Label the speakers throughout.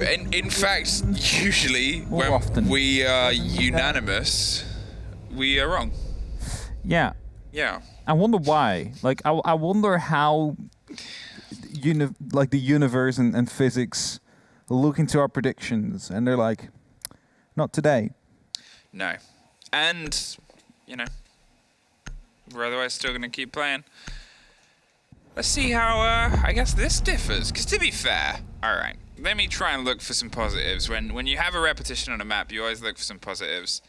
Speaker 1: In fact, usually when
Speaker 2: often.
Speaker 1: we are unanimous, we are wrong.
Speaker 2: Yeah.
Speaker 1: Yeah.
Speaker 2: I wonder why. Like, I wonder how the universe and physics look into our predictions, and they're like, not today.
Speaker 1: No. And, you know, we're otherwise still going to keep playing. Let's see how, I guess this differs. Because to be fair, all right, let me try and look for some positives. When you have a repetition on a map, you always look for some positives.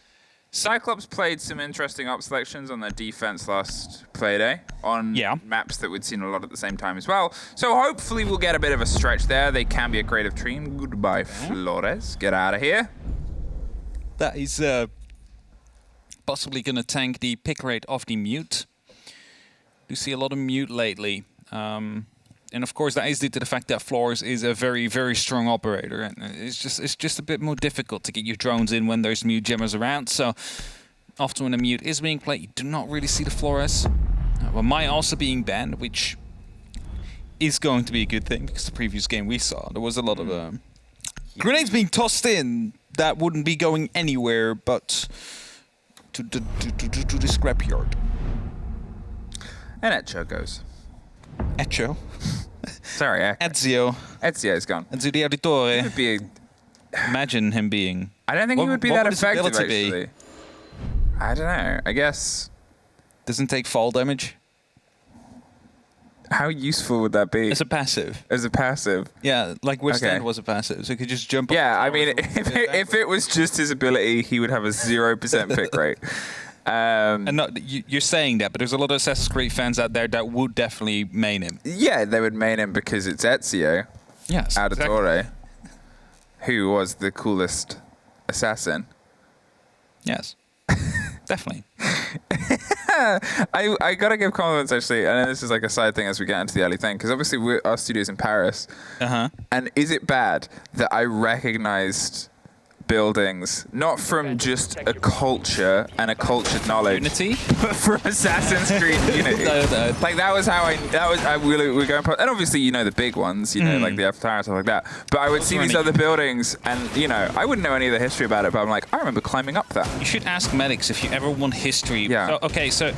Speaker 1: Cyclops played some interesting op selections on their defense last playday on maps that we'd seen a lot at the same time as well. So hopefully we'll get a bit of a stretch there. They can be a creative team. Goodbye, Flores. Get out of here.
Speaker 3: That is possibly going to tank the pick rate of the mute. You see a lot of mute lately. And of course, that is due to the fact that Flores is a very, very strong operator, and it's just a bit more difficult to get your drones in when there's mute jammers around. So often when a mute is being played, you do not really see the Flores. Well, Mai also being banned, which is going to be a good thing because the previous game we saw there was a lot of grenades being tossed in that wouldn't be going anywhere but to the scrapyard.
Speaker 1: And Echo goes.
Speaker 3: Echo.
Speaker 1: Sorry,
Speaker 3: Ezio.
Speaker 1: Ezio's gone.
Speaker 3: Ezio di Auditore.
Speaker 1: Would be
Speaker 3: Imagine him being.
Speaker 1: I don't think he would be that effective,
Speaker 3: ability
Speaker 1: actually. I don't know. I guess.
Speaker 3: Doesn't take fall damage.
Speaker 1: How useful would that be?
Speaker 3: As a passive.
Speaker 1: As a passive.
Speaker 3: Yeah, like Withstand was a passive, so he could just jump.
Speaker 1: Yeah, I mean, if it was just his ability, he would have a 0% pick rate.
Speaker 3: And not, you're saying that, but there's a lot of Assassin's Creed fans out there that would definitely main him.
Speaker 1: Yeah, they would main him because it's Ezio.
Speaker 3: Yes,
Speaker 1: Auditore, who was the coolest assassin.
Speaker 3: Yes, definitely.
Speaker 1: I gotta give compliments, actually. I know this is like a side thing as we get into the early thing, because obviously our studio's in Paris. And is it bad that I recognized buildings, not from just a culture and a cultured knowledge,
Speaker 3: Unity,
Speaker 1: but from Assassin's Creed Unity?
Speaker 3: No.
Speaker 1: Like that was how I really we're going. And obviously, you know the big ones, you know, like the F Tower and stuff like that. But I would see these other buildings, and you know, I wouldn't know any of the history about it. But I'm like, I remember climbing up that.
Speaker 3: You should ask medics if you ever want history.
Speaker 1: Yeah.
Speaker 3: So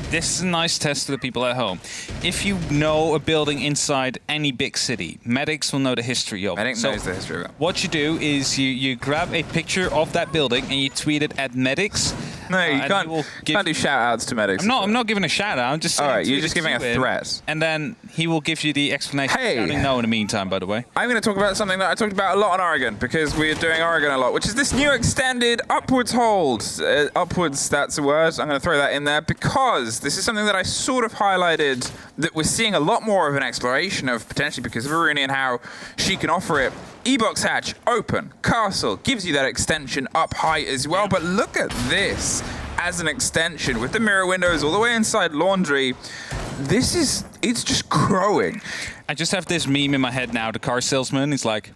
Speaker 3: this is a nice test for the people at home. If you know a building inside any big city, medics will know the history of it.
Speaker 1: Medic knows the history of it.
Speaker 3: What you do is you grab a picture of that building and you tweet it at medics.
Speaker 1: No, you can't do shout-outs to medics.
Speaker 3: I'm not giving a shout-out. I'm just saying.
Speaker 1: All right, you're just giving a threat.
Speaker 3: And then he will give you the explanation.
Speaker 1: Hey!
Speaker 3: I don't know in the meantime, by the way.
Speaker 1: I'm going to talk about something that I talked about a lot on Oregon, because we're doing Oregon a lot, which is this new extended upwards hold. Upwards, that's a word. I'm going to throw that in there because this is something that I sort of highlighted that we're seeing a lot more of an exploration of, potentially because of Aruni and how she can offer it. E-box hatch, open, castle, gives you that extension up high as well. But look at this as an extension with the mirror windows all the way inside laundry. It's just growing.
Speaker 3: I just have this meme in my head now. The car salesman is like,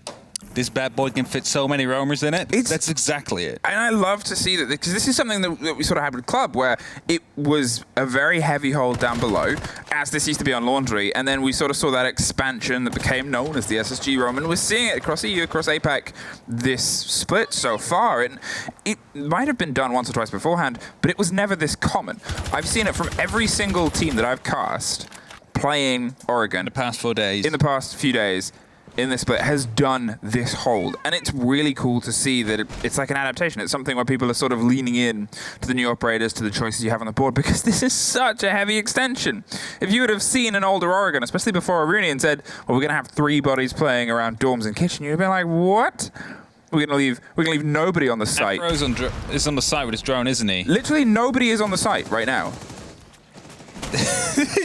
Speaker 3: this bad boy can fit so many roamers in it. That's exactly it.
Speaker 1: And I love to see that, because this is something that we sort of had with Club, where it was a very heavy hold down below, as this used to be on Laundry, and then we sort of saw that expansion that became known as the SSG roam, and we're seeing it across EU, across APAC, this split so far. And it might have been done once or twice beforehand, but it was never this common. I've seen it from every single team that I've cast playing Oregon.
Speaker 3: In the past 4 days.
Speaker 1: In the past few days. In this split has done this hold, and it's really cool to see that it's like an adaptation. It's something where people are sort of leaning in to the new operators, to the choices you have on the board, because this is such a heavy extension. If you would have seen an older Oregon, especially before Aruni, and said, well, we're going to have 3 bodies playing around dorms and kitchen, you'd have been like, what? We're gonna leave nobody on the site.
Speaker 3: Afro's is on the site with his drone, isn't he?
Speaker 1: Literally nobody is on the site right now.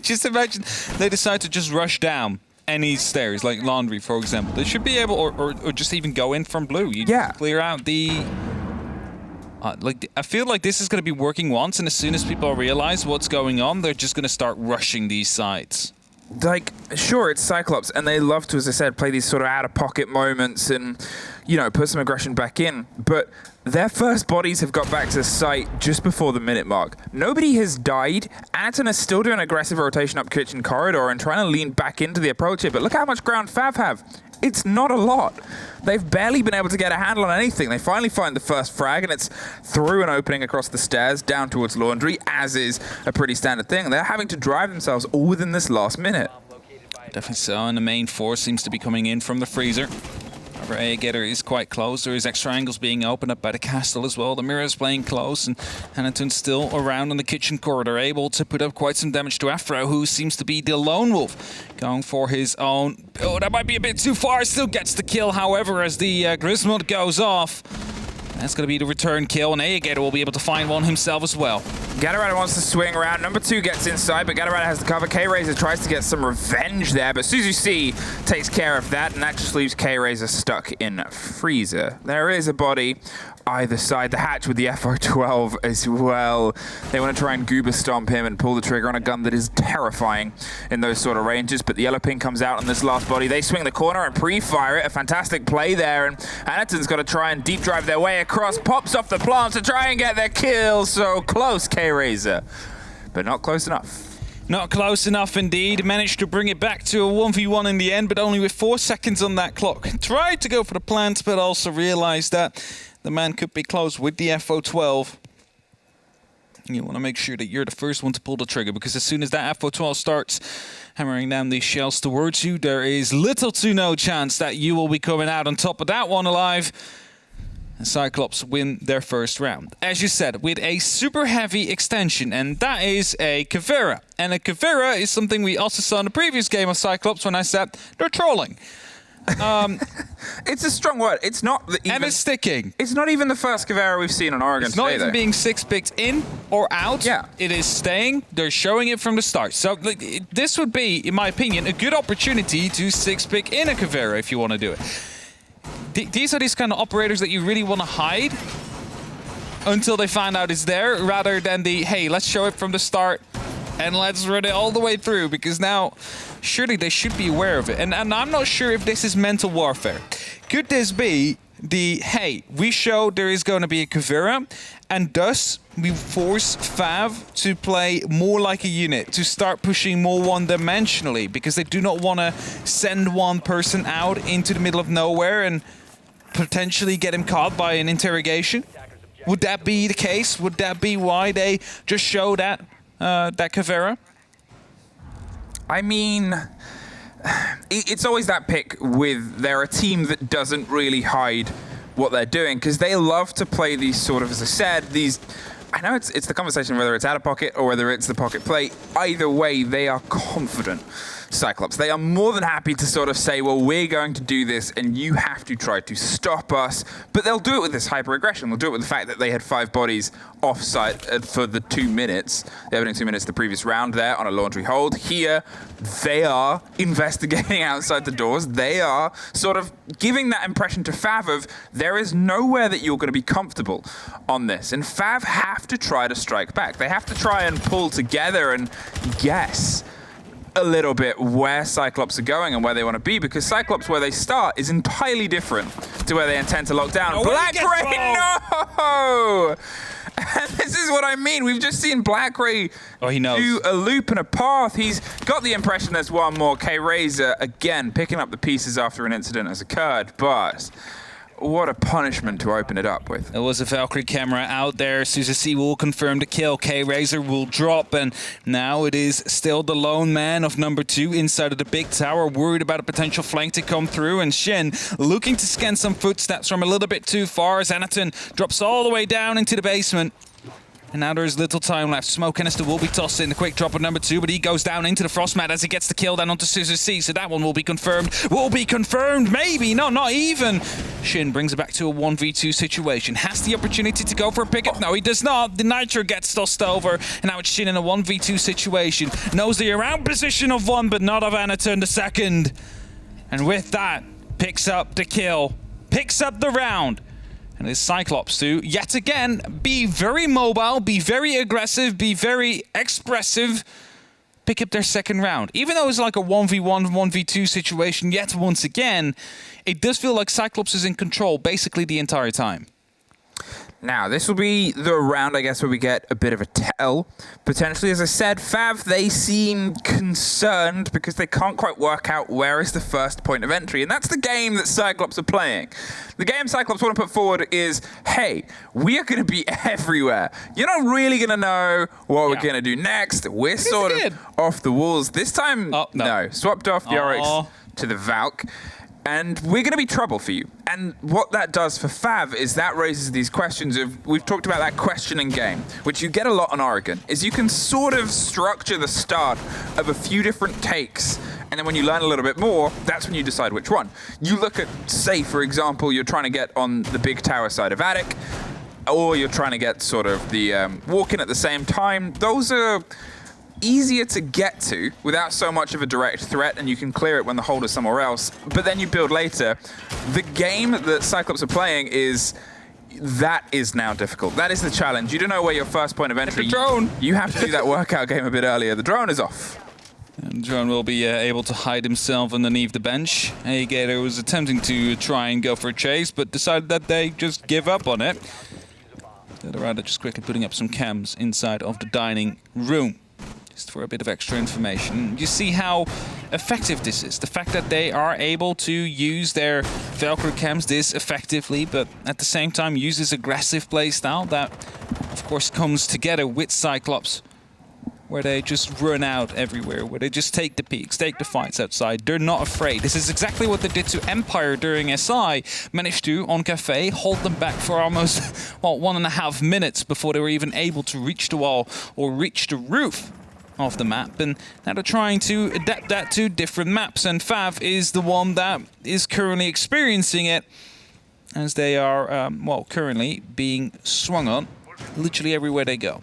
Speaker 3: Just imagine they decide to just rush down any stairs, like Laundry, for example. They should be able, or just even go in from blue. You just clear out the... I feel like this is going to be working once, and as soon as people realize what's going on, they're just going to start rushing these sites.
Speaker 1: Like, sure, it's Cyclops, and they love to, as I said, play these sort of out-of-pocket moments and, you know, put some aggression back in. But their first bodies have got back to the site just before the minute mark. Nobody has died. Anton is still doing aggressive rotation up kitchen corridor and trying to lean back into the approach here. But look how much ground FAV have. It's not a lot. They've barely been able to get a handle on anything. They finally find the first frag, and it's through an opening across the stairs down towards Laundry, as is a pretty standard thing. They're having to drive themselves all within this last minute.
Speaker 3: Definitely so, and the main force seems to be coming in from the freezer. However, A-Getter is quite close. There is extra angles being opened up by the castle as well. The mirror is playing close, and Hannington's still around in the kitchen corridor, able to put up quite some damage to Afro, who seems to be the lone wolf, going for his own. Oh, that might be a bit too far. Still gets the kill, however, as the Griswold goes off. That's going to be the return kill, and A-Getter will be able to find one himself as well.
Speaker 1: Gatorada wants to swing around. Number 2 gets inside, but Gatorada has the cover. K-Razor tries to get some revenge there, but Suzu C takes care of that, and that just leaves K-Razor stuck in freezer. There is a body either side. The hatch with the FO12 as well. They want to try and goober stomp him and pull the trigger on a gun that is terrifying in those sort of ranges, but the yellow pin comes out on this last body. They swing the corner and pre-fire it. A fantastic play there, and Hannington's got to try and deep drive their way across. Pops off the plant to try and get their kill. So close, K-Razor, but not close enough.
Speaker 3: Not close enough indeed. Managed to bring it back to a 1v1 in the end, but only with 4 seconds on that clock. Tried to go for the plant, but also realized that the man could be close with the FO12. You want to make sure that you're the first one to pull the trigger, because as soon as that FO12 starts hammering down these shells towards you, there is little to no chance that you will be coming out on top of that one alive. And Cyclops win their first round. As you said, with a super heavy extension, and that is a Kavera. And a Kavera is something we also saw in the previous game of Cyclops when I said they're trolling.
Speaker 1: It's a strong word. It's not even,
Speaker 3: and it's sticking.
Speaker 1: It's not even the first Kavera we've seen on Oregon
Speaker 3: It's not
Speaker 1: today,
Speaker 3: even
Speaker 1: though.
Speaker 3: being 6-picked in or out.
Speaker 1: Yeah.
Speaker 3: It is staying. They're showing it from the start. So like, this would be, in my opinion, a good opportunity to 6-pick in a Kavera if you want to do it. These are these kind of operators that you really want to hide until they find out it's there, rather than the, hey, let's show it from the start and let's run it all the way through, because now surely they should be aware of it. And I'm not sure if this is mental warfare. Could this be the, hey, we show there is going to be a Kavera, and thus we force FAV to play more like a unit, to start pushing more one-dimensionally, because they do not want to send one person out into the middle of nowhere and potentially get him caught by an interrogation? Would that be the case? Would that be why they just show that Kavera?
Speaker 1: I mean, it's always that pick with they're a team that doesn't really hide what they're doing, because they love to play these sort of, as I said, these. I know it's the conversation whether it's out of pocket or whether it's the pocket play. Either way, they are confident, Cyclops. They are more than happy to sort of say, well, we're going to do this and you have to try to stop us. But they'll do it with this hyper-aggression. They'll do it with the fact that they had 5 bodies off-site for the 2 minutes. The opening 2 minutes the previous round there on a laundry hold. Here, they are investigating outside the doors. They are sort of giving that impression to FAV of there is nowhere that you're going to be comfortable on this. And FAV have to try to strike back. They have to try and pull together and guess a little bit where Cyclops are going and where they want to be, because Cyclops, where they start, is entirely different to where they intend to lock down.
Speaker 3: Oh,
Speaker 1: Black Ray, no! And this is what I mean. We've just seen Black Ray do a loop and a path. He's got the impression there's one more. K-Razor, again, picking up the pieces after an incident has occurred, but what a punishment to open it up with.
Speaker 3: There was a Valkyrie camera out there. Suzu C will confirm the kill. K-Razor will drop, and now it is still the lone man of number 2 inside of the big tower, worried about a potential flank to come through, and Shin looking to scan some footsteps from a little bit too far as Hannington drops all the way down into the basement. And now there's little time left. Smoke canister will be tossed in. The quick drop of number 2, but he goes down into the frostmat as he gets the kill down onto Suzu C. So that one will be confirmed. Will be confirmed. Maybe. No, not even. Shin brings it back to a 1v2 situation. Has the opportunity to go for a pickup. No, he does not. The Nitro gets tossed over. And now it's Shin in a 1v2 situation. Knows the around position of 1, but not of Hannington the second. And with that, picks up the kill. Picks up the round. And it's Cyclops to, yet again, be very mobile, be very aggressive, be very expressive, pick up their second round. Even though it's like a 1v1, 1v2 situation, yet once again, it does feel like Cyclops is in control basically the entire time.
Speaker 1: Now, this will be the round, I guess, where we get a bit of a tell. Potentially, as I said, FAV, they seem concerned because they can't quite work out where is the first point of entry. And that's the game that Cyclops are playing. The game Cyclops want to put forward is, hey, we are going to be everywhere. You're not really going to know what we're going to do next. We're sort of off the walls. This time, no. Swapped off the Oryx to the Valk. And we're going to be trouble for you. And what that does for FAV is that raises these questions of, we've talked about that questioning game, which you get a lot on Oregon, is you can sort of structure the start of a few different takes. And then when you learn a little bit more, that's when you decide which one. You look at, say, for example, you're trying to get on the big tower side of Attic, or you're trying to get sort of the walk-in at the same time. Those are easier to get to without so much of a direct threat, and you can clear it when the hold is somewhere else, but then you build later. The game that Cyclops are playing is now difficult. That is the challenge. You don't know where your first point of entry.
Speaker 3: The drone.
Speaker 1: You have to do that workout game a bit earlier. The drone is off.
Speaker 3: And Drone will be able to hide himself underneath the bench. Gator was attempting to try and go for a chase, but decided that they just give up on it. They're rather just quickly putting up some cams inside of the dining room. Just for a bit of extra information. You see how effective this is. The fact that they are able to use their Valkyrie cams this effectively, but at the same time use this aggressive playstyle that, of course, comes together with Cyclops, where they just run out everywhere, where they just take the peaks, take the fights outside. They're not afraid. This is exactly what they did to Empire during SI. Managed to, on Cafe, hold them back for almost, well, 1.5 minutes before they were even able to reach the wall or reach the roof of the map, and now they're trying to adapt that to different maps, and FAV is the one that is currently experiencing it, as they are, well, currently being swung on literally everywhere they go.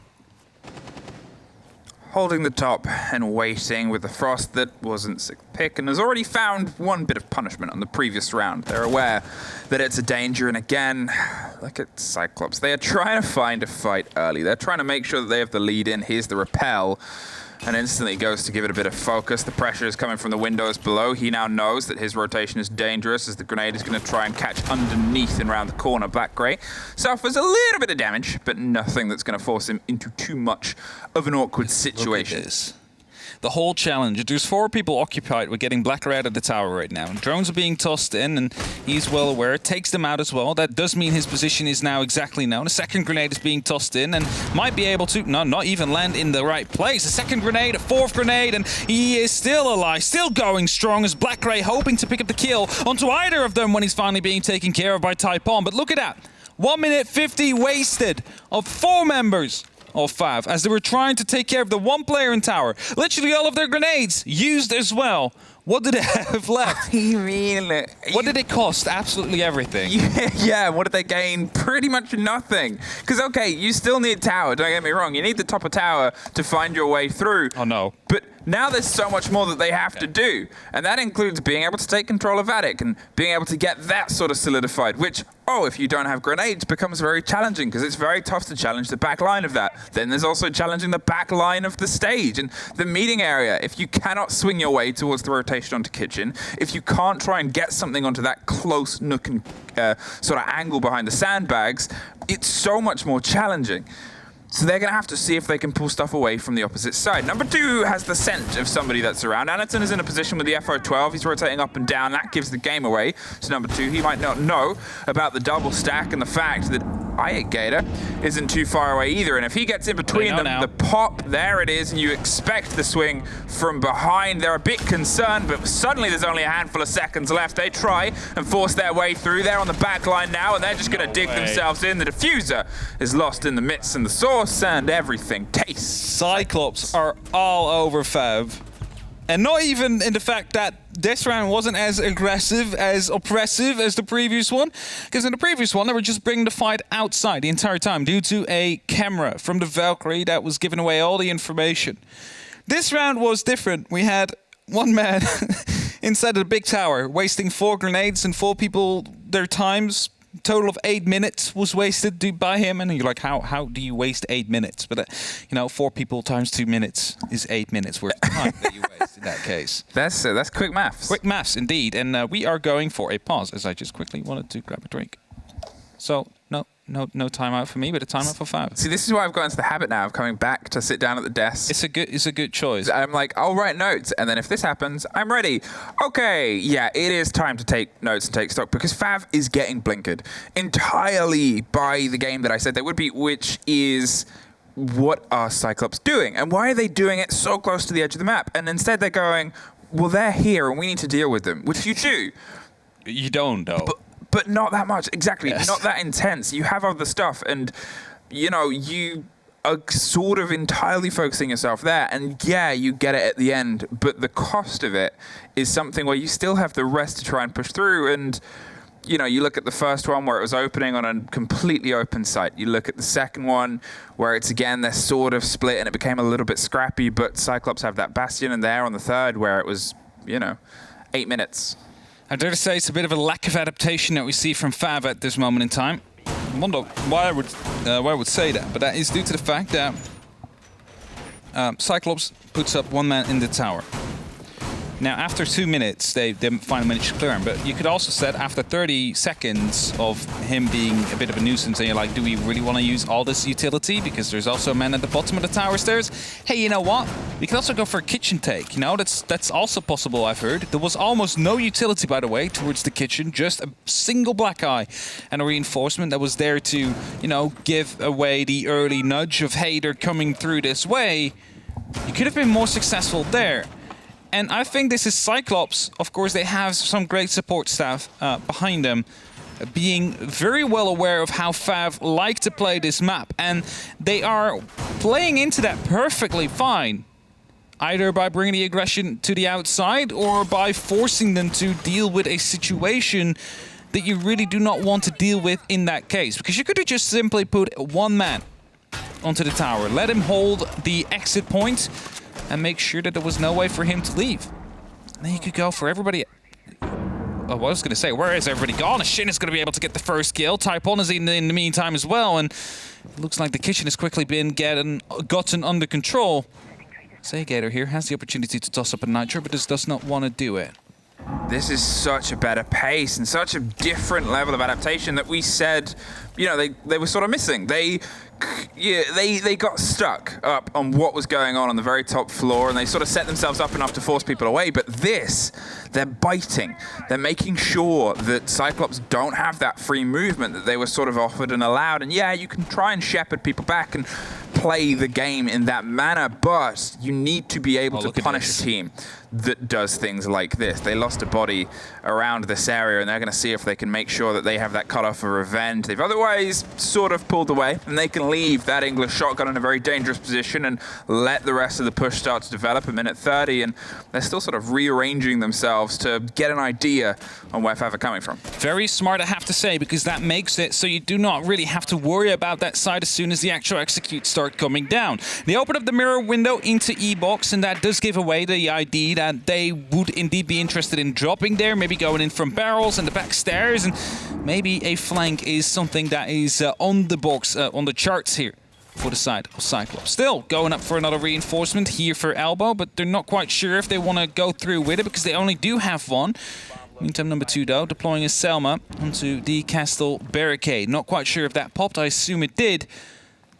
Speaker 1: Holding the top and waiting with the Frost that wasn't sixth pick and has already found one bit of punishment on the previous round. They're aware that it's a danger, and again, look at Cyclops. They are trying to find a fight early. They're trying to make sure that they have the lead in. Here's the repel. And instantly goes to give it a bit of focus. The pressure is coming from the windows below. He now knows that his rotation is dangerous as the grenade is going to try and catch underneath and around the corner. Black Grey suffers a little bit of damage, but nothing that's going to force him into too much of an awkward situation.
Speaker 3: Look at this. The whole challenge, there's 4 people occupied with getting Black out of the tower right now. Drones are being tossed in, and he's well aware. Takes them out as well. That does mean his position is now exactly known. A second grenade is being tossed in, and might be able to, not even land in the right place. A second grenade, a 4th grenade, and he is still alive, still going strong as Black Ray hoping to pick up the kill onto either of them when he's finally being taken care of by Taipon. But look at that. 1 minute 50 wasted of 4 members of FAV as they were trying to take care of the one player in tower. Literally all of their grenades used as well. What did they have left?
Speaker 1: I mean,
Speaker 3: what did it cost? Absolutely everything.
Speaker 1: Yeah, what did they gain? Pretty much nothing. Because, okay, you still need tower, don't get me wrong. You need the top of tower to find your way through.
Speaker 3: Oh, no.
Speaker 1: But now there's so much more that they have to do. And that includes being able to take control of Attic and being able to get that sort of solidified, which, if you don't have grenades, becomes very challenging because it's very tough to challenge the back line of that. Then there's also challenging the back line of the stage and the meeting area. If you cannot swing your way towards the rotation onto kitchen, if you can't try and get something onto that close nook and sort of angle behind the sandbags, it's so much more challenging. So they're going to have to see if they can pull stuff away from the opposite side. Number 2 has the scent of somebody that's around. Anderton is in a position with the FO12. He's rotating up and down. That gives the game away. So number 2, he might not know about the double stack and the fact that Gator isn't too far away either. And if he gets in between them, the pop, there it is, and you expect the swing from behind. They're a bit concerned, but suddenly there's only a handful of seconds left. They try and force their way through. They're on the back line now, and they're just going to dig themselves in. The diffuser is lost in the midst and the sauce, and everything tastes.
Speaker 3: Cyclops are all over FAV. And not even in the fact that this round wasn't as aggressive, as oppressive as the previous one. Because in the previous one, they were just bringing the fight outside the entire time due to a camera from the Valkyrie that was giving away all the information. This round was different. We had one man inside of the big tower wasting 4 grenades and 4 people their times. Total of 8 minutes was wasted by him, and you're like, how do you waste 8 minutes? But 4 people times 2 minutes is 8 minutes worth of time that you waste in that case.
Speaker 1: That's quick maths.
Speaker 3: Quick maths, indeed. And we are going for a pause, as I just quickly wanted to grab a drink. So no timeout for me, but a timeout for FAV.
Speaker 1: See, this is why I've got into the habit now of coming back to sit down at the desk.
Speaker 3: It's a good choice.
Speaker 1: I'm like, I'll write notes, and then if this happens, I'm ready. Okay, yeah, it is time to take notes and take stock, because FAV is getting blinkered entirely by the game that I said they would be, which is what are Cyclops doing? And why are they doing it so close to the edge of the map? And instead they're going, well, they're here, and we need to deal with them, which you do.
Speaker 3: You don't, though.
Speaker 1: But not that much. Exactly.
Speaker 3: Yes.
Speaker 1: Not that intense. You have other stuff, and, you know, you are sort of entirely focusing yourself there. And, yeah, you get it at the end, but the cost of it is something where you still have the rest to try and push through. And, you know, you look at the first one where it was opening on a completely open site. You look at the second one where it's, again, they're sort of split and it became a little bit scrappy, but Cyclops have that Bastion, and there on the third where it was, you know, 8 minutes.
Speaker 3: I dare to say it's a bit of a lack of adaptation that we see from FAV at this moment in time. I wonder why I would say that, but that is due to the fact that Cyclops puts up one man in the tower. Now, after 2 minutes, they finally managed to clear him. But you could also say after 30 seconds of him being a bit of a nuisance, and you're like, do we really want to use all this utility? Because there's also a man at the bottom of the tower stairs. Hey, you know what? We can also go for a kitchen take. You know, that's also possible, I've heard. There was almost no utility, by the way, towards the kitchen. Just a single black eye and a reinforcement that was there to, you know, give away the early nudge of, hey, they're coming through this way. You could have been more successful there. And I think this is Cyclops. Of course, they have some great support staff behind them, being very well aware of how FAV like to play this map. And they are playing into that perfectly fine, either by bringing the aggression to the outside or by forcing them to deal with a situation that you really do not want to deal with in that case. Because you could have just simply put one man onto the tower, let him hold the exit point, and make sure that there was no way for him to leave. And then you could go for everybody. Oh, I was going to say, where is everybody gone? Shin is going to be able to get the first kill. Typon is in the meantime as well, and it looks like the kitchen has quickly been gotten under control. Zagator here has the opportunity to toss up a Nitro, but just does not want to do it.
Speaker 1: This is such a better pace and such a different level of adaptation that we said, you know, they were sort of missing. They got stuck up on what was going on the very top floor, and they sort of set themselves up enough to force people away. But this, they're biting. They're making sure that Cyclops don't have that free movement that they were sort of offered and allowed. And yeah, you can try and shepherd people back and play the game in that manner, but you need to be able to punish a team that does things like this. They lost a body around this area, and they're going to see if they can make sure that they have that cut off for revenge. They've otherwise sort of pulled away, and they can leave that English shotgun in a very dangerous position and let the rest of the push start to develop at minute 30, and they're still sort of rearranging themselves to get an idea on where FAV are coming from.
Speaker 3: Very smart, I have to say, because that makes it so you do not really have to worry about that side as soon as the actual executes start coming down. They open up the mirror window into E-Box, and that does give away the idea that they would indeed be interested in dropping there, maybe going in from barrels and the back stairs, and maybe a flank is something that is on the box, on the charts here for the side of Cyclops. Still going up for another reinforcement here for Elbow, but they're not quite sure if they want to go through with it because they only do have one. Meantime, number 2, though, deploying a Selma onto the Castle barricade. Not quite sure if that popped. I assume it did.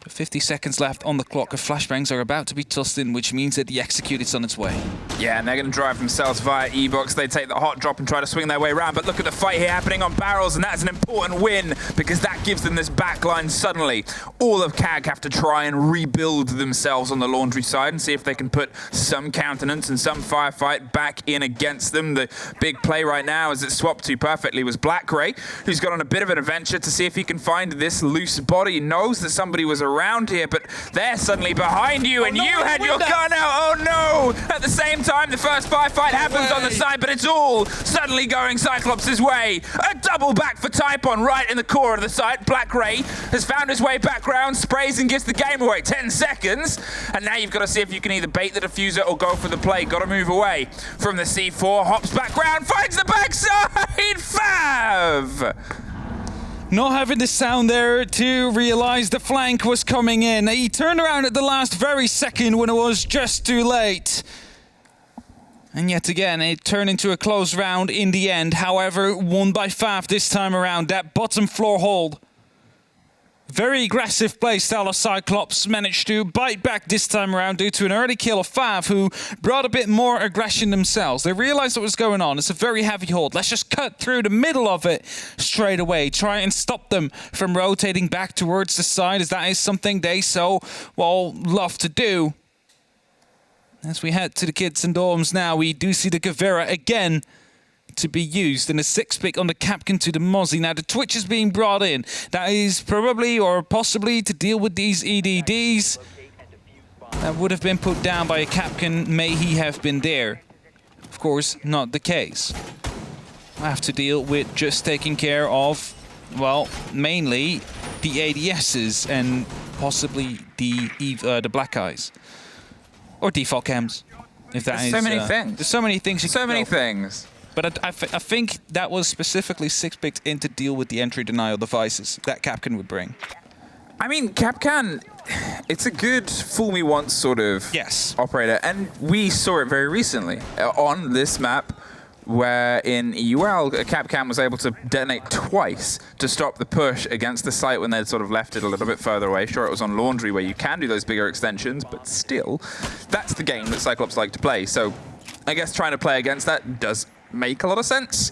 Speaker 3: 50 seconds left on the clock. Flashbangs are about to be tossed in, which means that the execute is on its way.
Speaker 1: Yeah, and they're going to drive themselves via E-Box. They take the hot drop and try to swing their way around, but look at the fight here happening on barrels, and that's an important win because that gives them this backline suddenly. All of CAG have to try and rebuild themselves on the laundry side and see if they can put some countenance and some firefight back in against them. The big play right now, as it swapped to perfectly, was Black Ray, who's got on a bit of an adventure to see if he can find this loose body. He knows that somebody was around here, but they're suddenly behind you, and you had your gun out. Oh no! At the same time, the first firefight happens on the side, but it's all suddenly going Cyclops' way. A double back for Typon right in the core of the site. Black Ray has found his way back round, sprays and gives the game away. 10 seconds, and now you've got to see if you can either bait the diffuser or go for the play. Got to move away from the C4. Hops back round, finds the backside. FAV!
Speaker 3: Not having the sound there to realize the flank was coming in. He turned around at the last very second when it was just too late. And yet again, it turned into a close round in the end. However, won by FAV this time around. That bottom floor hold Very aggressive playstyle of Cyclops managed to bite back this time around due to an early kill of FAV, who brought a bit more aggression themselves. They realized what was going on. It's a very heavy hold. Let's just cut through the middle of it straight away. Try and stop them from rotating back towards the side, as that is something they so, well, love to do. As we head to the kids and dorms now, we do see the Gavera again to be used, and a 6-pick on the Capcan to the Mozzie. Now the Twitch is being brought in. That is probably or possibly to deal with these EDDs. That would have been put down by a Capcan, may he have been there. Of course, not the case. I have to deal with just taking care of, well, mainly the ADSs and possibly the Black Eyes. Or default cams. If that
Speaker 1: There's
Speaker 3: is,
Speaker 1: so many things.
Speaker 3: There's so many things.
Speaker 1: So many things.
Speaker 3: But I think that was specifically 6-picked in to deal with the entry denial devices that Capcan would bring.
Speaker 1: I mean, Capcan, it's a good fool me once sort of operator, and we saw it very recently on this map, where in EUL, Capcan was able to detonate twice to stop the push against the site when they'd sort of left it a little bit further away. Sure, it was on Laundry where you can do those bigger extensions, but still, that's the game that Cyclops like to play. So I guess trying to play against that does make a lot of sense.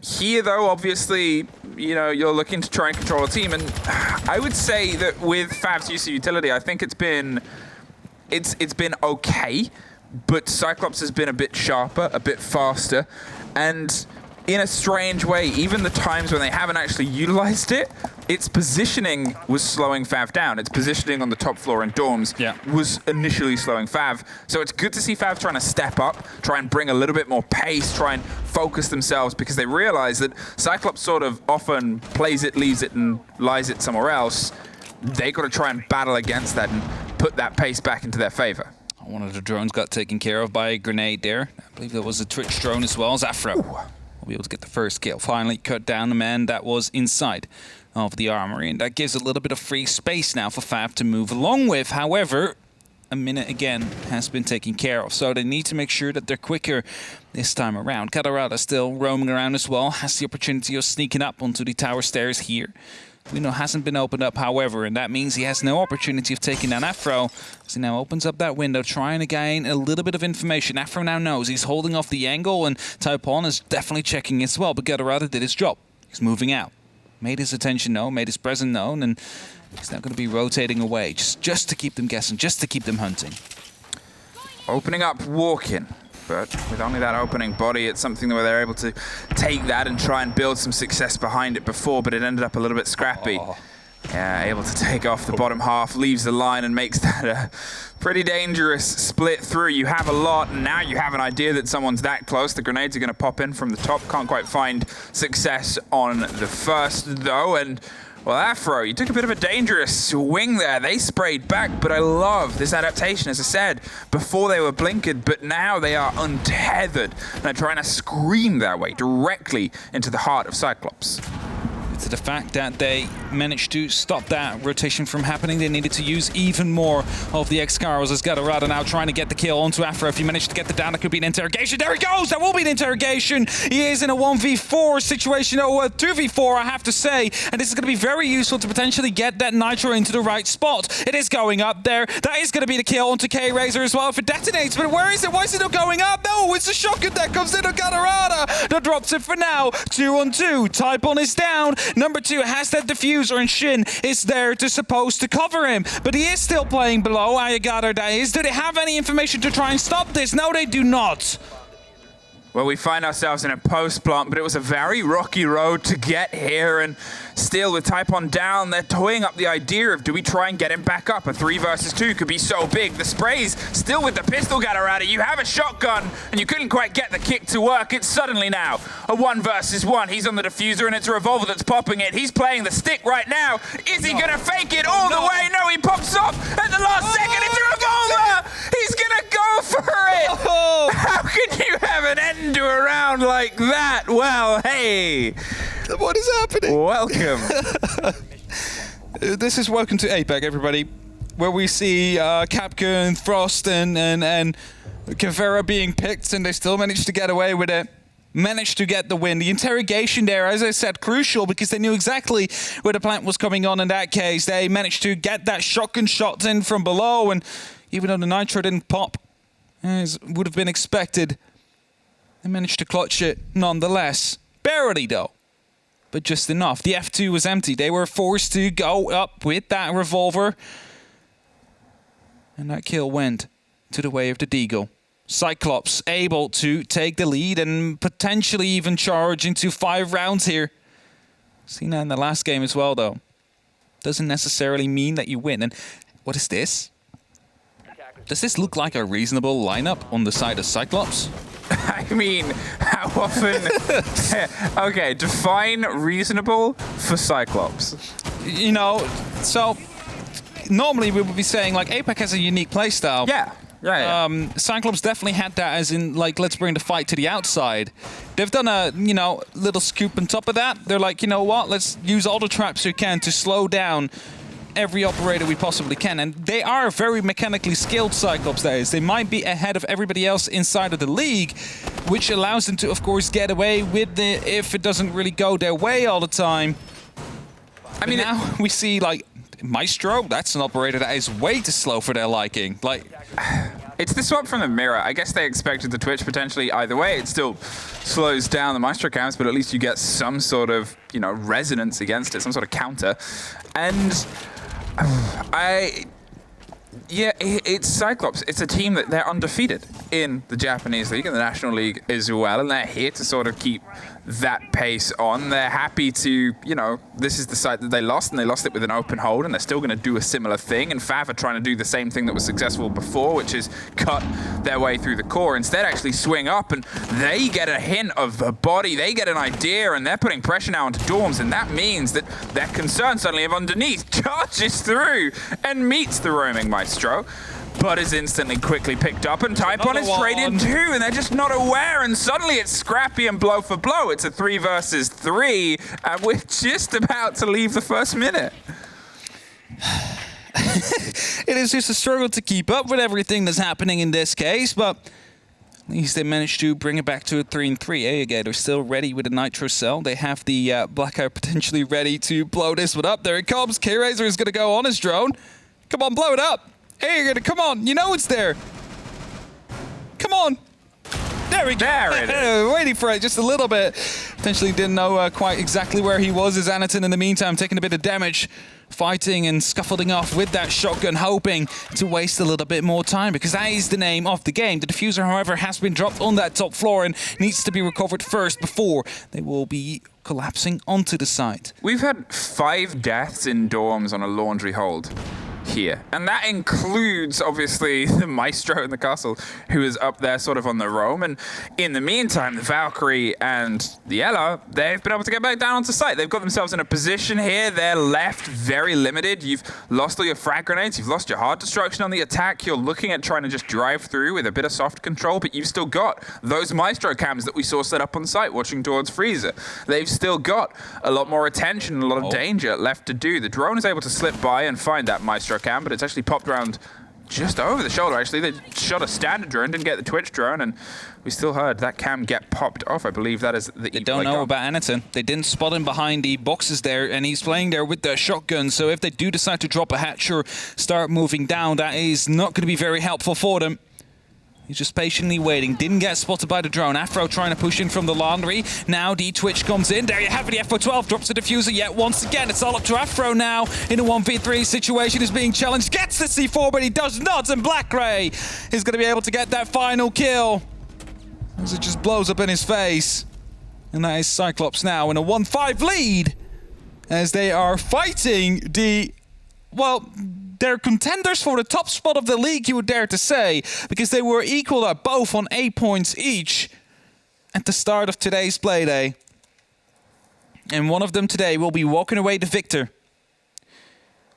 Speaker 1: Here, though, obviously, you know, you're looking to try and control a team, and I would say that with FAV's use of utility, I think it's been okay, but Cyclops has been a bit sharper, a bit faster, and in a strange way, even the times when they haven't actually utilized it, its positioning was slowing FAV down. Its positioning on the top floor in dorms was initially slowing FAV. So it's good to see FAV trying to step up, try and bring a little bit more pace, try and focus themselves, because they realize that Cyclops sort of often plays it, leaves it, and lies it somewhere else. They got to try and battle against that and put that pace back into their favor.
Speaker 3: One of the drones got taken care of by a grenade there. I believe there was a Twitch drone as well as Afro. Will be able to get the first kill. Finally cut down the man that was inside of the armory, and that gives a little bit of free space now for FAV to move along with. However, a minute again has been taken care of, so they need to make sure that they're quicker this time around. Catarata still roaming around as well, has the opportunity of sneaking up onto the tower stairs here. Window hasn't been opened up, however, and that means he has no opportunity of taking down Afro. As he now opens up that window, trying to gain a little bit of information. Afro now knows he's holding off the angle, and Taipon is definitely checking as well, but Gatorada did his job. He's moving out. Made his attention known, made his presence known, and he's now going to be rotating away, just to keep them guessing, just to keep them hunting.
Speaker 1: Opening up walking. But with only that opening body, it's something where they're able to take that and try and build some success behind it before, but it ended up a little bit scrappy. Yeah, able to take off the bottom half, leaves the line and makes that a pretty dangerous split through. You have a lot, and now you have an idea that someone's that close. The grenades are going to pop in from the top. Can't quite find success on the first, though, and well, Afro, you took a bit of a dangerous swing there. They sprayed back, but I love this adaptation, as I said, before they were blinkered, but now they are untethered. And they're trying to scream their way directly into the heart of Cyclops.
Speaker 3: To the fact that they managed to stop that rotation from happening, they needed to use even more of the X-Scarrows, as Gatorada now trying to get the kill onto Afro. If he managed to get the down, that could be an interrogation. There he goes! That will be an interrogation! He is in a 1v4 situation, or a 2v4, I have to say, and this is going to be very useful to potentially get that Nitro into the right spot. It is going up there. That is going to be the kill onto K-Razor as well if it detonates, but where is it? Why is it not going up? No, it's a shotgun that comes in on Gatorada that drops it for now. 2-on-2. Taipon is down. Number 2 has that diffuser, and Shin is there to supposed to cover him, but he is still playing below. I gather that is. Do they have any information to try and stop this? No, they do not.
Speaker 1: Well, we find ourselves in a post-plant, but it was a very rocky road to get here, and still with Taipon down, they're toying up the idea of, do we try and get him back up? A 3 versus 2 could be so big. The sprays still with the pistol Gatorada. You have a shotgun, and you couldn't quite get the kick to work. It's suddenly now a 1 versus 1. He's on the diffuser, and it's a revolver that's popping it. He's playing the stick right now. Is he going to fake it all the way? No, he pops off at the last second. It's a revolver! He's going to go for it! How can you have an end to a round like that? Well, hey.
Speaker 3: What is happening?
Speaker 1: Welcome.
Speaker 3: This is Welcome to APAC, everybody, where we see Capcan, Frost, and Cavera being picked, and they still managed to get away with it. managed to get the win. The interrogation there, as I said, crucial because they knew exactly where the plant was coming on in that case. They managed to get that shotgun shot in from below, and even though the nitro didn't pop, as would have been expected, they managed to clutch it nonetheless. Barely, though, but just enough. The F2 was empty. They were forced to go up with that revolver, and that kill went to the way of the Deagle. Cyclops able to take the lead and potentially even charge into 5 rounds here. Seen that in the last game as well, though. Doesn't necessarily mean that you win. And what is this? Does this look like a reasonable lineup on the side of Cyclops?
Speaker 1: I mean, how often... Okay, define reasonable for Cyclops.
Speaker 3: You know, so normally we would be saying, like, APAC has a unique playstyle.
Speaker 1: Yeah.
Speaker 3: Cyclops definitely had that, as in, like, let's bring the fight to the outside. They've done a, you know, little scoop on top of that. They're like, you know what, let's use all the traps we can to slow down every operator we possibly can. And they are very mechanically skilled, Cyclops, that is. They might be ahead of everybody else inside of the league, which allows them to, of course, get away with it if it doesn't really go their way all the time. I mean, now we see, like, Maestro, that's an operator that is way too slow for their liking. Like,
Speaker 1: it's the swap from the mirror. I guess they expected the Twitch potentially either way. It still slows down the Maestro cams, but at least you get some sort of, you know, resonance against it, some sort of counter. And yeah, it's Cyclops. It's a team that they're undefeated in the Japanese League and the National League as well, and they're here to sort of keep that pace on. They're happy to, you know, this is the site that they lost, and they lost it with an open hold, and they're still going to do a similar thing. And FAV are trying to do the same thing that was successful before, which is cut their way through the core. Instead, actually swing up, and they get a hint of a body. They get an idea, and they're putting pressure now onto Dorms, and that means that their concern suddenly of underneath charges through and meets the roaming Maestro, but is instantly quickly picked up, and Typon is straight in too, and they're just not aware, and suddenly it's scrappy and blow for blow. It's a 3 versus 3, and we're just about to leave the first minute.
Speaker 3: It is just a struggle to keep up with everything that's happening in this case, but at least they managed to bring it back to a 3-3. Again, they're still ready with a Nitro Cell. They have the Blackout potentially ready to blow this one up. There it comes. K-Razor is going to go on his drone. Come on, blow it up. Hey, you're gonna come on. You know it's there. Come on. There we go.
Speaker 1: There it is.
Speaker 3: Waiting for it just a little bit. Potentially didn't know quite exactly where he was. As Anaton, in the meantime, taking a bit of damage, fighting and scuffling off with that shotgun, hoping to waste a little bit more time, because that is the name of the game. The diffuser, however, has been dropped on that top floor and needs to be recovered first before they will be collapsing onto the site.
Speaker 1: We've had 5 deaths in Dorms on a laundry hold here, and that includes obviously the Maestro in the castle, who is up there sort of on the roam. And in the meantime, the Valkyrie and the Ella, they've been able to get back down onto site. They've got themselves in a position here. They're left very limited. You've lost all your frag grenades, you've lost your hard destruction on the attack. You're looking at trying to just drive through with a bit of soft control, but you've still got those Maestro cams that we saw set up on site watching towards Freezer. They've still got a lot more attention and a lot of danger left to do. The drone is able to slip by and find that Maestro cam, but it's actually popped around just over the shoulder. Actually, they shot a standard drone, didn't get the Twitch drone, and we still heard that cam get popped off. I believe that is the...
Speaker 3: They don't know about Anaton. They didn't spot him behind the boxes there, and he's playing there with the shotgun. So if they do decide to drop a hatch or start moving down, that is not going to be very helpful for them. He's just patiently waiting. Didn't get spotted by the drone. Afro trying to push in from the laundry. Now the Twitch comes in. There you have it. The FO12 drops the diffuser yet once again. It's all up to Afro now. In a 1v3 situation, is being challenged. Gets the C4, but he does not. And Black Ray is going to be able to get that final kill, as it just blows up in his face. And that is Cyclops now in a 1-5 lead, as they are fighting the... well, they're contenders for the top spot of the league, you would dare to say, because they were equal at both on 8 points each at the start of today's playday. And one of them today will be walking away the victor.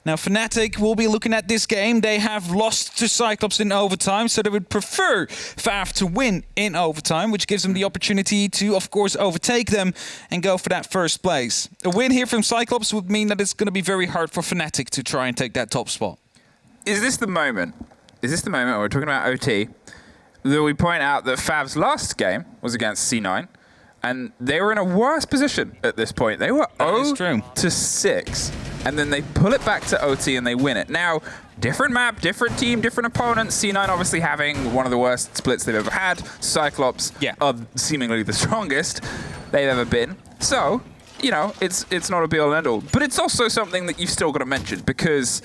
Speaker 3: Now, Fnatic will be looking at this game. They have lost to Cyclops in overtime, so they would prefer FAV to win in overtime, which gives them the opportunity to, of course, overtake them and go for that first place. A win here from Cyclops would mean that it's going to be very hard for Fnatic to try and take that top spot.
Speaker 1: Is this the moment? Is this the moment where we're talking about OT, that we point out that FAV's last game was against C9, And they were in a worse position at this point. They were
Speaker 3: That is
Speaker 1: 0
Speaker 3: true.
Speaker 1: to 6. And then they pull it back to OT and they win it. Now, different map, different team, different opponents. C9 obviously having one of the worst splits they've ever had. Cyclops are seemingly the strongest they've ever been. So, you know, it's not a be all and end all. But it's also something that you've still got to mention because,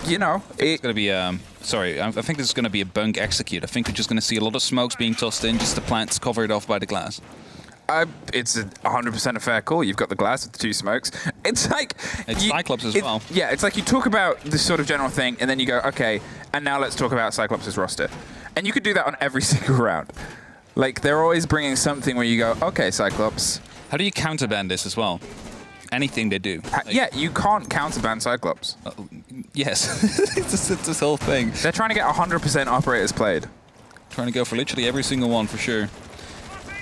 Speaker 1: you know,
Speaker 3: It's going to be, sorry, I think this is going to be a bunk execute. I think we're just going to see a lot of smokes being tossed in, just the plants covered off by the glass.
Speaker 1: It's 100% a fair call. You've got the glass with the 2 smokes. It's like...
Speaker 3: It's Cyclops as well.
Speaker 1: Yeah, it's like you talk about this sort of general thing, and then you go, okay, and now let's talk about Cyclops' roster. And you could do that on every single round. Like, they're always bringing something where you go, okay, Cyclops.
Speaker 3: How do you counterban this as well? Anything they do.
Speaker 1: Yeah, you can't counterban Cyclops.
Speaker 3: Yes, it's this whole thing.
Speaker 1: They're trying to get 100% operators played.
Speaker 3: Trying to go for literally every single one for sure.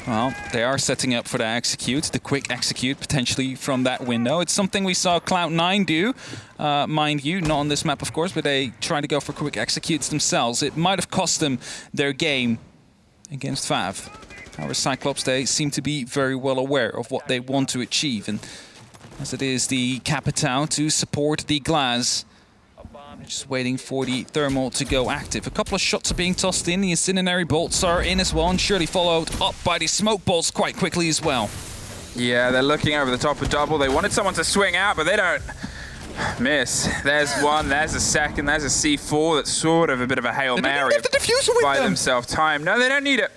Speaker 3: Well, they are setting up for the execute, the quick execute potentially from that window. It's something we saw Cloud9 do, mind you, not on this map of course, but they try to go for quick executes themselves. It might have cost them their game against FAV. However, Cyclops, they seem to be very well aware of what they want to achieve, and as it is the Capitão to support the glass. Just waiting for the thermal to go active. A couple of shots are being tossed in. The incendiary bolts are in as well, and surely followed up by the smoke bolts quite quickly as well.
Speaker 1: Yeah, they're looking over the top of double. They wanted someone to swing out, but they don't miss. There's one, there's a second, there's a C4 that's sort of a bit of a Hail Mary.
Speaker 3: They the diffuser with
Speaker 1: buy
Speaker 3: them.
Speaker 1: themselves time. No, they don't need it.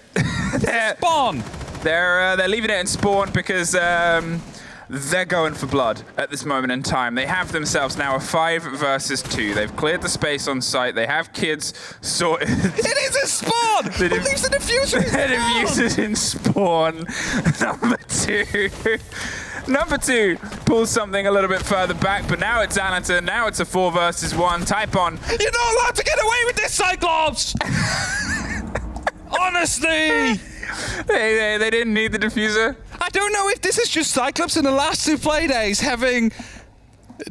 Speaker 3: Spawn.
Speaker 1: They're leaving it in spawn because they're going for blood at this moment in time. They have themselves now a 5 versus 2. They've cleared the space on site. They have kids sorted.
Speaker 3: It is a spawn! Who leaves the diffuser in
Speaker 1: The diffuser's in spawn. Number 2 pulls something a little bit further back, but now it's Anaton. Now it's a 4 versus 1. Type on.
Speaker 3: You're not allowed to get away with this, Cyclops! Honestly!
Speaker 1: They didn't need the diffuser.
Speaker 3: I don't know if this is just Cyclops in the last 2 play days having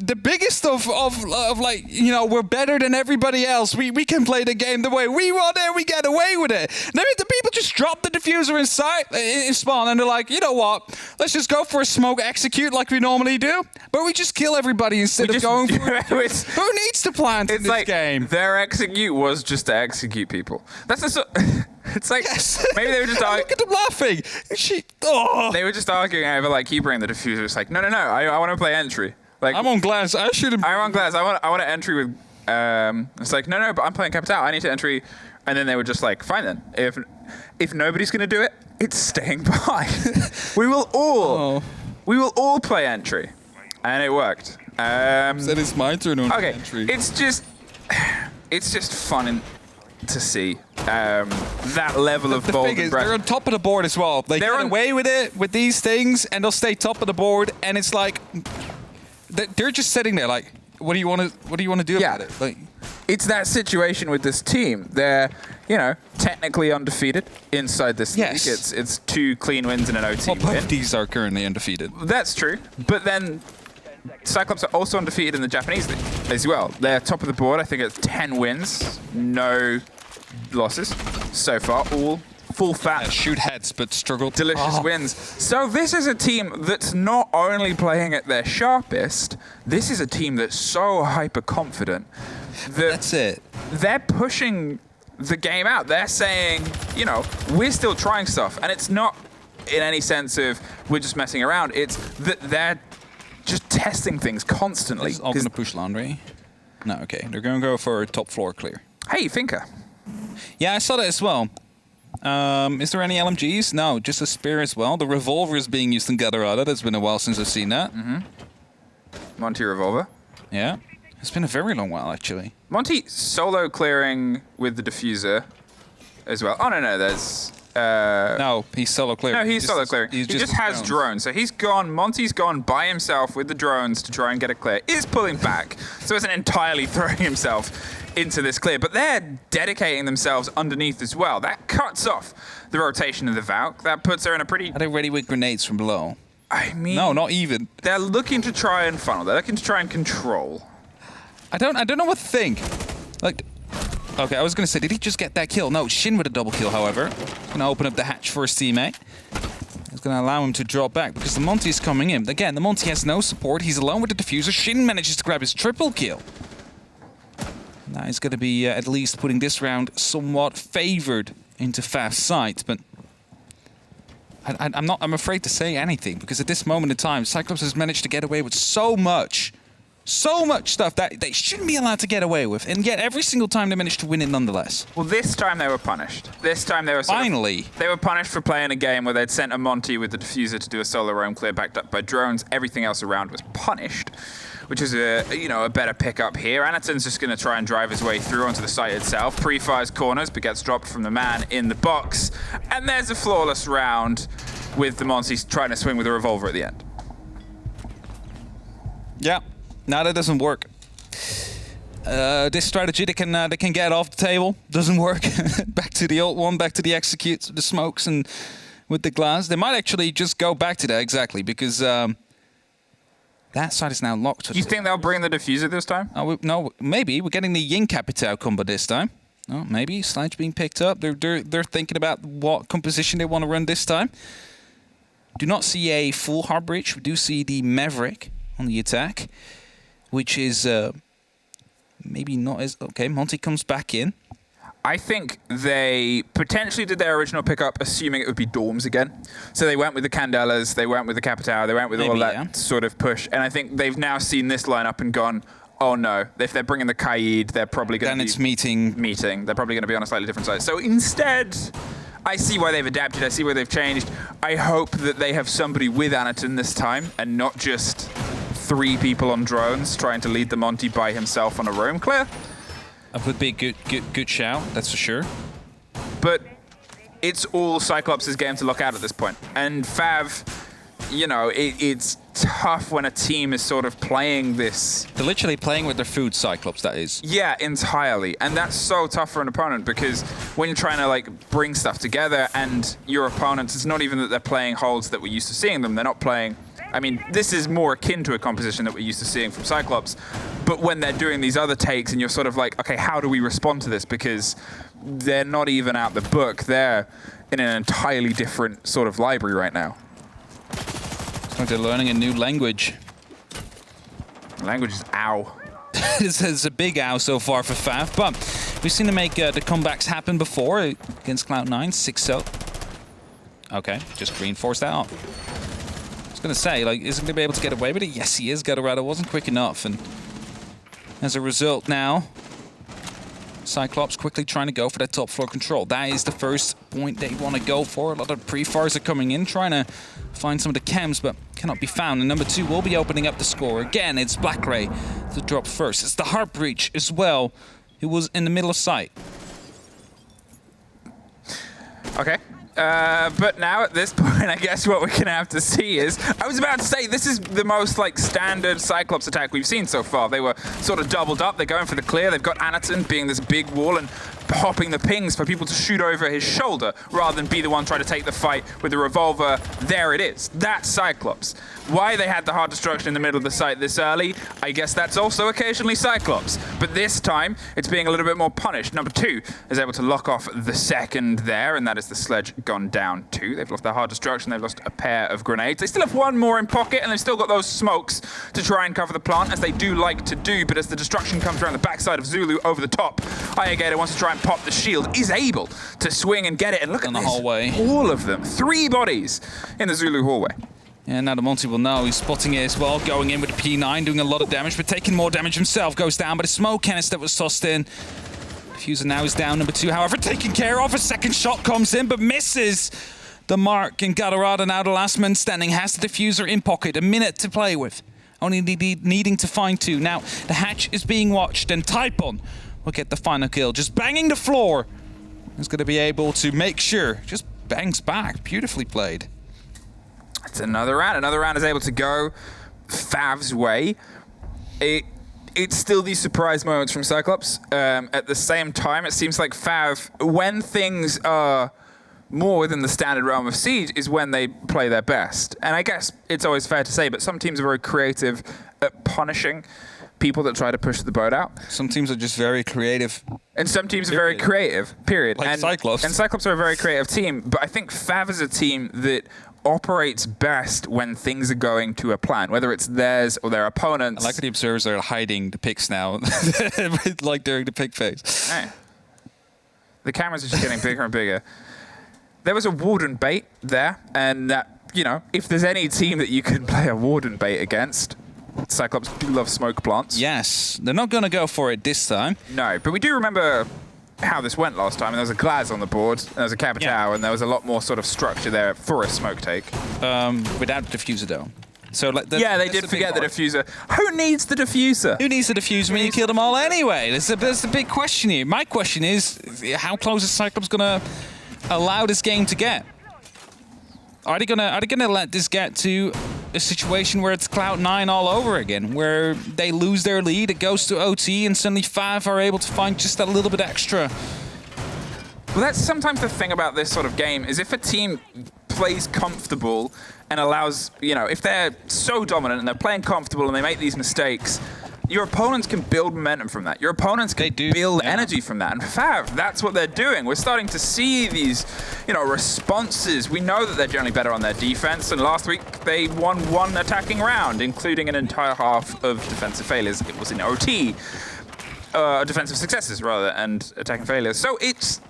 Speaker 3: the biggest of like, you know, we're better than everybody else. We can play the game the way we want and we get away with it. Then the people just drop the diffuser in spawn and they're like, you know what? Let's just go for a smoke execute like we normally do. But we just kill everybody instead of going for it. Who needs to plant in this game?
Speaker 1: Their execute was just to execute people. That's it's like maybe they were just
Speaker 3: look at them laughing.
Speaker 1: They were just arguing over like you bring the diffuser. It's like no. I want to play entry. Like
Speaker 3: I'm on glass. I should have.
Speaker 1: I'm on glass. I want to entry with. It's like no, but I'm playing Capitão. I need to entry, and then they were just like, fine then. If nobody's gonna do it, it's staying behind. we will all play entry, and it worked.
Speaker 3: That is my turn on entry.
Speaker 1: It's just fun to see that level of bold and
Speaker 3: they're on top of the board as well. They get away with it with these things, and they'll stay top of the board. And it's like they're just sitting there, like, what do you want to do about it? Like,
Speaker 1: it's that situation with this team. They're, you know, technically undefeated inside this league. It's 2 clean wins and an OT win.
Speaker 3: Both of these are currently undefeated.
Speaker 1: That's true, but then Cyclops are also undefeated in the Japanese league as well. They're top of the board. I think it's 10 wins, no losses so far. All full fat.
Speaker 3: Shoot heads, but struggle.
Speaker 1: Delicious wins. So this is a team that's not only playing at their sharpest, this is a team that's so hyper confident
Speaker 3: That's it.
Speaker 1: They're pushing the game out. They're saying, you know, we're still trying stuff. And it's not in any sense of we're just messing around. It's that they're just testing things constantly.
Speaker 3: Is all going to push laundry? No, okay. They're going to go for top floor clear.
Speaker 1: Hey, Finka.
Speaker 3: Yeah, I saw that as well. Is there any LMGs? No, just a spear as well. The revolver is being used in Gadarada. That's been a while since I've seen that.
Speaker 1: Monty revolver.
Speaker 3: Yeah. It's been a very long while, actually.
Speaker 1: Monty solo clearing with the diffuser as well. Oh, no, there's...
Speaker 3: no, he's solo clearing.
Speaker 1: No, he's solo clearing. He just has drones. So he's gone, Monty's gone by himself with the drones to try and get a clear. Is pulling back, so isn't entirely throwing himself into this clear, but they're dedicating themselves underneath as well. That cuts off the rotation of the Valk. That puts her in a pretty...
Speaker 3: Are they ready with grenades from below?
Speaker 1: I mean...
Speaker 3: No, not even.
Speaker 1: They're looking to try and funnel. They're looking to try and control.
Speaker 3: I don't know what to think. Like... Okay, I was going to say, did he just get that kill? No, Shin with a double kill, however. Going to open up the hatch for his teammate. He's going going to allow him to draw back because the Monty is coming in. Again, the Monty has no support. He's alone with the diffuser. Shin manages to grab his triple kill. That is going to be at least putting this round somewhat favored into FAV's side, but I'm afraid to say anything because at this moment in time, Cyclops has managed to get away with so much stuff that they shouldn't be allowed to get away with, and yet every single time they managed to win it nonetheless.
Speaker 1: Well, this time they were punished. This time they were
Speaker 3: finally
Speaker 1: they were punished for playing a game where they'd sent a Monty with the diffuser to do a solo roam clear backed up by drones. Everything else around was punished, which is a better pickup here. Anaton's just going to try and drive his way through onto the site itself. Pre-fires corners, but gets dropped from the man in the box. And there's a flawless round with the Monty trying to swing with a revolver at the end.
Speaker 3: Yeah. No, that doesn't work. This strategy they can get off the table doesn't work. Back to the old one, back to the executes, the smokes, and with the glass. They might actually just go back to that exactly because that side is now locked.
Speaker 1: You think they'll bring the diffuser this time?
Speaker 3: No, maybe we're getting the Yin Capital combo this time. Oh, maybe Sledge being picked up. They're thinking about what composition they want to run this time. Do not see a full hard breach. We do see the Maverick on the attack, which is maybe not as... Okay, Monty comes back in.
Speaker 1: I think they potentially did their original pickup assuming it would be dorms again. So they went with the Candelas, they went with the Capital, they went with all that sort of push. And I think they've now seen this lineup and gone, oh no, if they're bringing the Kaid, they're probably going to be...
Speaker 3: Then it's meeting.
Speaker 1: They're probably going to be on a slightly different side. So instead, I see why they've adapted, I see why they've changed. I hope that they have somebody with Anaton this time and not just 3 people on drones trying to lead the Monty by himself on a roam clear.
Speaker 3: That would be a good shout, that's for sure.
Speaker 1: But it's all Cyclops' game to look out at this point. And FAV, you know, it's tough when a team is sort of playing this.
Speaker 3: They're literally playing with their food, Cyclops, that is.
Speaker 1: Yeah, entirely. And that's so tough for an opponent because when you're trying to like bring stuff together and your opponents, it's not even that they're playing holds that we're used to seeing them. They're not playing... I mean, this is more akin to a composition that we're used to seeing from Cyclops. But when they're doing these other takes and you're sort of like, okay, how do we respond to this? Because they're not even out the book. They're in an entirely different sort of library right now.
Speaker 3: It's like they're learning a new language.
Speaker 1: The language is ow.
Speaker 3: It's a big ow so far for FAV, but we've seen them make the comebacks happen before against Cloud9, 6-0. Okay, just reinforce that up. I was going to say, like, is he going to be able to get away with it? Yes, he is. Gatorado wasn't quick enough, and as a result now, Cyclops quickly trying to go for that top floor control. That is the first point they want to go for. A lot of pre-fires are coming in, trying to find some of the chems, but cannot be found. And number 2 will be opening up the score. Again, it's Black Ray to drop first. It's the Heart Breach as well, who was in the middle of sight.
Speaker 1: Okay. But now at this point, I guess what we're going to have to see is... I was about to say, this is the most like standard Cyclops attack we've seen so far. They were sort of doubled up. They're going for the clear. They've got Anaton being this big wall and hopping the pings for people to shoot over his shoulder rather than be the one trying to take the fight with the revolver. There it is. That's Cyclops. Why they had the hard destruction in the middle of the site this early, I guess that's also occasionally Cyclops. But this time, it's being a little bit more punished. Number 2 is able to lock off the second there, and that is the Sledge gone down 2. They've lost their hard destruction. They've lost a pair of grenades. They still have 1 more in pocket, and they've still got those smokes to try and cover the plant, as they do like to do. But as the destruction comes around the backside of Zulu over the top, Gator wants to try and pop the shield, is able to swing and get it. And look at
Speaker 3: the
Speaker 1: this.
Speaker 3: Hallway.
Speaker 1: All of them. 3 bodies in the Zulu hallway.
Speaker 3: Yeah, now the Monty will know. He's spotting it as well, going in with the P9, doing a lot of damage, but taking more damage himself. Goes down, but a smoke canister was tossed in. Diffuser now is down, number 2, however, taken care of. A second shot comes in, but misses the mark. And Gatorada, now the last man standing, has the diffuser in pocket. A minute to play with. Only needing to find 2. Now, the hatch is being watched, and Typon will get the final kill. Just banging the floor. He's going to be able to make sure. Just bangs back. Beautifully played.
Speaker 1: It's another round. Another round is able to go FAV's way. It's still these surprise moments from Cyclops. At the same time, it seems like FAV, when things are more within the standard realm of Siege, is when they play their best. And I guess it's always fair to say, but some teams are very creative at punishing people that try to push the boat out.
Speaker 3: Some teams are just very creative.
Speaker 1: And some teams are very creative, period.
Speaker 3: Like Cyclops.
Speaker 1: And Cyclops are a very creative team, but I think FAV is a team that operates best when things are going to a plan, whether it's theirs or their opponents.
Speaker 3: I like how the observers are hiding the picks now, like during the pick phase.
Speaker 1: Hey. The cameras are just getting bigger and bigger. There was a Warden bait there, and if there's any team that you can play a Warden bait against, Cyclops do love smoke plants.
Speaker 3: Yes, they're not going to go for it this time.
Speaker 1: No, but we do remember how this went last time, and there was a Glaz on the board, and there was a Capitao, and there was a lot more sort of structure there for a smoke take.
Speaker 3: Without the diffuser, though. So
Speaker 1: they did forget the diffuser. Who needs the diffuser?
Speaker 3: Who needs the diffuser when you kill them all anyway? That's the big question here. My question is, how close is Cyclops going to allow this game to get? Are they gonna let this get to a situation where it's Cloud9 all over again, where they lose their lead, it goes to OT, and suddenly FAV are able to find just a little bit extra?
Speaker 1: Well, that's sometimes the thing about this sort of game, is if a team plays comfortable and allows, if they're so dominant and they're playing comfortable and they make these mistakes, your opponents can build momentum from that. Your opponents can build energy from that. And FAV, that's what they're doing. We're starting to see these, responses. We know that they're generally better on their defense, and last week they won one attacking round, including an entire half of defensive failures. It was in OT. Defensive successes, rather, and attacking failures. So it's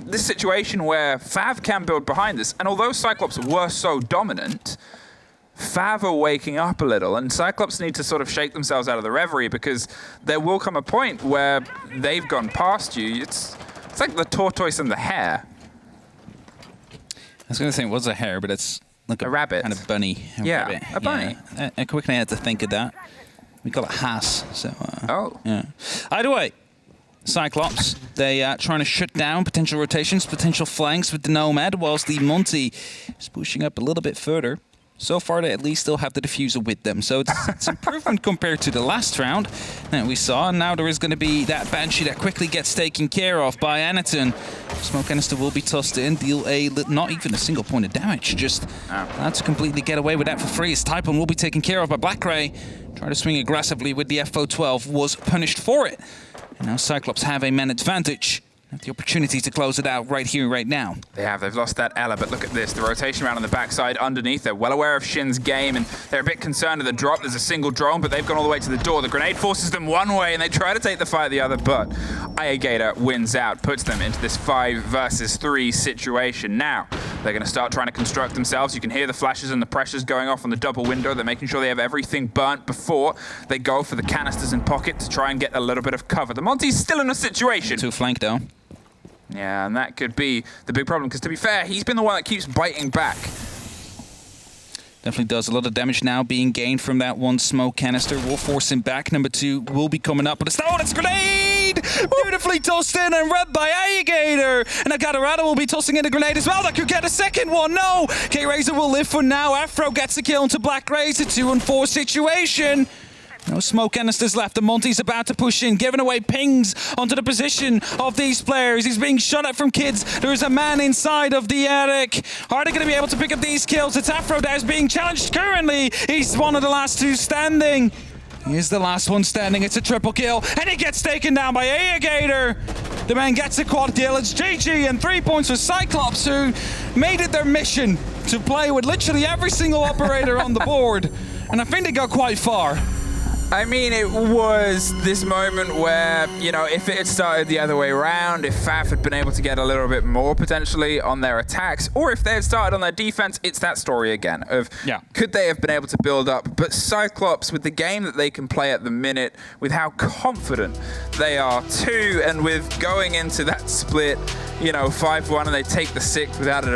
Speaker 1: this situation where FAV can build behind this, and although Cyclops were so dominant, FAV are waking up a little, and Cyclops need to sort of shake themselves out of the reverie, because there will come a point where they've gone past you. It's like the tortoise and the hare.
Speaker 3: I was going to say it was a hare, but it's like
Speaker 1: a rabbit.
Speaker 3: Kind of bunny.
Speaker 1: Rabbit. A bunny.
Speaker 3: Yeah. I quickly had to think of that. We call it Haas. So,
Speaker 1: yeah.
Speaker 3: Either way, Cyclops, they trying to shut down potential rotations, potential flanks with the Nomad, whilst the Monty is pushing up a little bit further. So far, they at least still have the diffuser with them. So it's improvement compared to the last round that we saw. And now there is going to be that Banshee that quickly gets taken care of by Anaton. Smoke Canister will be tossed in, deal not even a single point of damage. Just to completely get away with that for free. As Typhon will be taken care of by Black Ray. Trying to swing aggressively with the FO12, was punished for it. And now Cyclops have a man advantage. The opportunity to close it out right here, right now. They've lost that Ella, but look at this. The rotation around on the backside underneath. They're well aware of Shin's game, and they're a bit concerned of the drop. There's a single drone, but they've gone all the way to the door. The grenade forces them one way, and they try to take the fight the other, but Gator wins out, puts them into this 5 versus 3 situation. Now, they're going to start trying to construct themselves. You can hear the flashes and the pressures going off on the double window. They're making sure they have everything burnt before they go for the canisters in pocket to try and get a little bit of cover. The Monty's still in a situation. To flank, though.
Speaker 1: Yeah, and that could be the big problem, because to be fair, he's been the one that keeps biting back.
Speaker 3: Definitely does. A lot of damage now being gained from that one smoke canister. Will force him back. Number 2 will be coming up, but it's a grenade! Beautifully tossed in and read by Alligator. And Agadarada will be tossing in a grenade as well. That could get a second one. No! K-Razor will live for now. Afro gets a kill into Black Razor. 2-on-4 situation. No smoke canisters left. The Monty's about to push in, giving away pings onto the position of these players. He's being shot at from kids. There is a man inside of the attic. Are they going to be able to pick up these kills? It's Afro that is being challenged currently. He's one of the last 2 standing. He is the last one standing. It's a triple kill, and he gets taken down by Alligator. The man gets a quad kill. It's GG, and 3 points for Cyclops, who made it their mission to play with literally every single operator on the board. And I think they got quite far.
Speaker 1: I mean, it was this moment where, if it had started the other way around, if FAV had been able to get a little bit more potentially on their attacks, or if they had started on their defense, it's that story again of could they have been able to build up? But Cyclops, with the game that they can play at the minute, with how confident they are too, and with going into that split, 5-1, and they take the 6th without a